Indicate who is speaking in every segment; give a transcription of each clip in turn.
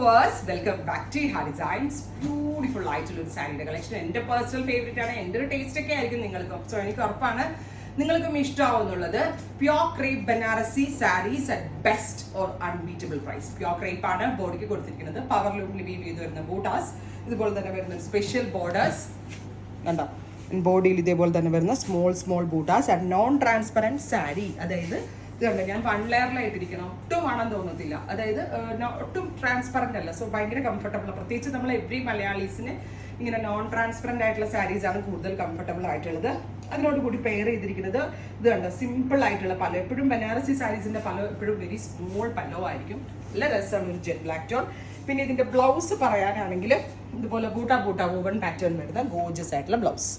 Speaker 1: Viewers, welcome back to ഹാ designs. Beautiful ആയിട്ടുള്ള ഒരു സാരിയുടെ കളക്ഷൻ എൻ്റെ പേഴ്സണൽ ഫേവറേറ്റ് ആണ്. എൻ്റെ ഒരു ടേസ്റ്റ് ഒക്കെ ആയിരിക്കും നിങ്ങൾക്കും. സോ എനിക്ക് ഉറപ്പാണ് നിങ്ങൾക്കും ഇഷ്ടമാവുന്നുള്ളത്. Pure crepe Banarasi saris at best or unbeatable price. Pure crepe ആണ് ബോഡിക്ക് കൊടുത്തിരിക്കുന്നത്. പവർ ലൂമിൽ വീവ് ചെയ്ത് വരുന്ന ബൂട്ടാസ്, ഇതുപോലെ തന്നെ വരുന്ന സ്പെഷ്യൽ ബോർഡേഴ്സ് കണ്ടോ. ബോഡിയിൽ ഇതേപോലെ തന്നെ വരുന്ന small buttas and non transparent sari. അതായത് ഇതുണ്ട്, ഞാൻ 1 ലെയറിലായിട്ടിരിക്കണം, ഒട്ടും വേണം തോന്നത്തില്ല. അതായത് ഒട്ടും ട്രാൻസ്പെറൻ്റ് അല്ല. സോ ഭയങ്കര കംഫർട്ടബിൾ. പ്രത്യേകിച്ച് നമ്മൾ എവറി മലയാളീസിന് ഇങ്ങനെ നോൺ ട്രാൻസ്പെറൻ്റ് ആയിട്ടുള്ള സാരീസ് ആണ് കൂടുതൽ കംഫർട്ടബിൾ ആയിട്ടുള്ളത്. അതിനോട് കൂടി പെയർ ചെയ്തിരിക്കുന്നത് ഇത് കണ്ടോ, സിമ്പിൾ ആയിട്ടുള്ള പല്ലോ. എപ്പോഴും ബനാറസി സാരീസിന്റെ പല്ലോ എപ്പോഴും വെരി സ്മോൾ പല്ലോ ആയിരിക്കും. നല്ല രസമാണ് ഒരു ജെറ്റ് ബ്ലാക്ക് ടോൺ. പിന്നെ ഇതിന്റെ ബ്ലൗസ് പറയാനാണെങ്കിൽ ഇതുപോലെ ബൂട്ട വൂവൺ പാറ്റേൺ വരുന്ന ഗോർജസ് ആയിട്ടുള്ള ബ്ലൗസ്.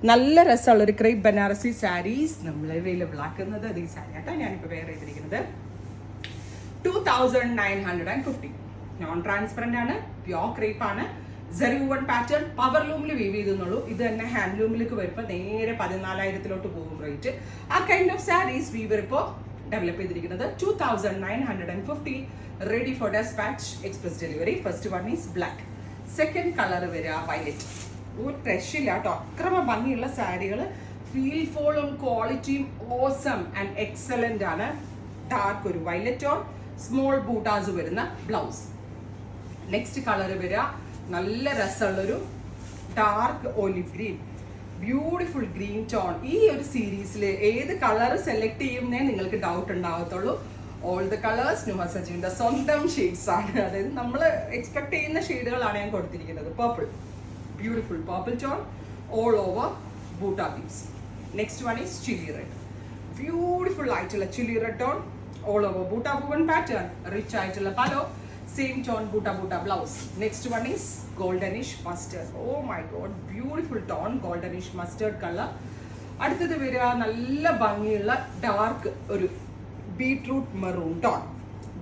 Speaker 1: നല്ല രസമുള്ളൊരു ക്രേപ്പ് ബനാറസി സാരീസ് നമ്മൾ അവൈലബിൾ ആക്കുന്നത്. അത് ഈ സാരി ആട്ടോ ഞാനിപ്പോൾ വെയർ ചെയ്തിരിക്കുന്നത്. 2950. നോൺ ട്രാൻസ്പെറൻ്റ് ആണ്, പ്യോർ ക്രേപ്പ് ആണ്, സെറി വൂവൺ പാറ്റേൺ, പവർ ലൂമിൽ വീവ് ചെയ്തെന്നുള്ളൂ. ഇത് തന്നെ ഹാൻഡ് ലൂമിലേക്ക് വരുമ്പോൾ നേരെ 14,000 പോകും റേറ്റ്. ആ കൈൻഡ് ഓഫ് സാരീസ് വീവർ ഇപ്പോൾ ഡെവലപ്പ് ചെയ്തിരിക്കുന്നത്. 2950, ready for dispatch, express delivery. First one is black, second colour വരിക വയലറ്റ്. ഒരു രക്ഷയില്ല കേട്ടോ, അക്രമ ഭംഗിയുള്ള സാരികൾ. ഫീൽ ഫോളും ക്വാളിറ്റിയും ഓസം ആൻഡ് എക്സലന്റ് ആണ്. ഡാർക്ക് ഒരു വയലറ്റ് ഓൺ, സ്മോൾ ബൂട്ടാസ് വരുന്ന ബ്ലൗസ്. നെക്സ്റ്റ് കളർ വരിക നല്ല രസമുള്ളൊരു dark olive green, beautiful green tone. ഈ ഒരു സീരീസിൽ ഏത് കളർ സെലക്ട് ചെയ്യുന്നേ നിങ്ങൾക്ക് ഡൗട്ട് ഉണ്ടാകത്തുള്ളൂ. ഓൾ ദ കളേഴ്സ് നുഹ സജീവിന്റെ സ്വന്തം ഷെയ്ഡ്സ് ആണ്. അതായത് നമ്മൾ എക്സ്പെക്ട് ചെയ്യുന്ന ഷെയ്ഡുകളാണ് ഞാൻ കൊടുത്തിരിക്കുന്നത്. Purple, beautiful purple tone all over boota beads. Next one is chili red, beautiful ആയിട്ടുള്ള chili red tone all over boota woven pattern. Rich ആയിട്ടുള്ള palo, same tone boota blouse. Next one is goldenish mustard. Oh my god, beautiful tone goldenish mustard color. അടുത്തത് വരിക നല്ല ഭംഗിയുള്ള dark ഒരു beetroot maroon tone.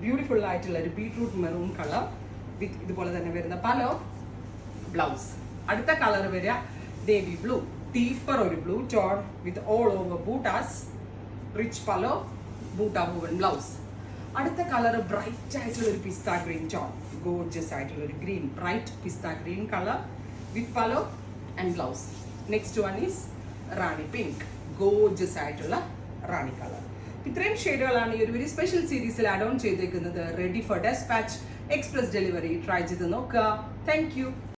Speaker 1: Beautiful ആയിട്ടുള്ള ഒരു beetroot maroon colour വിത്ത് ഇതുപോലെ തന്നെ വരുന്ന പലോ ബ്ലൗസ്. അടുത്ത കളർ വരിക നേവി ബ്ലൂ, ഡീപ്പർ ഒരു blue tone with all over buttas, rich pallu, butta woven blouse. അടുത്ത കളർ ബ്രൈറ്റ് ആയിട്ടുള്ള ഒരു പിസ്ത ഗ്രീൻ ടോൺ, ഗോർജസ് ആയിട്ടുള്ള ഒരു green, bright pista green colour with pallu and blouse. Next one is rani pink, gorgeous ആയിട്ടുള്ള റാണി കളർ. ഇത്രയും ഷെയ്ഡുകളാണ് ഈ ഒരു വെരി സ്പെഷ്യൽ സീരീസിൽ ആഡ് ഓൺ ചെയ്തേക്കുന്നത്. Ready for dispatch, express delivery. Try ചെയ്ത് നോക്കുക. Thank you.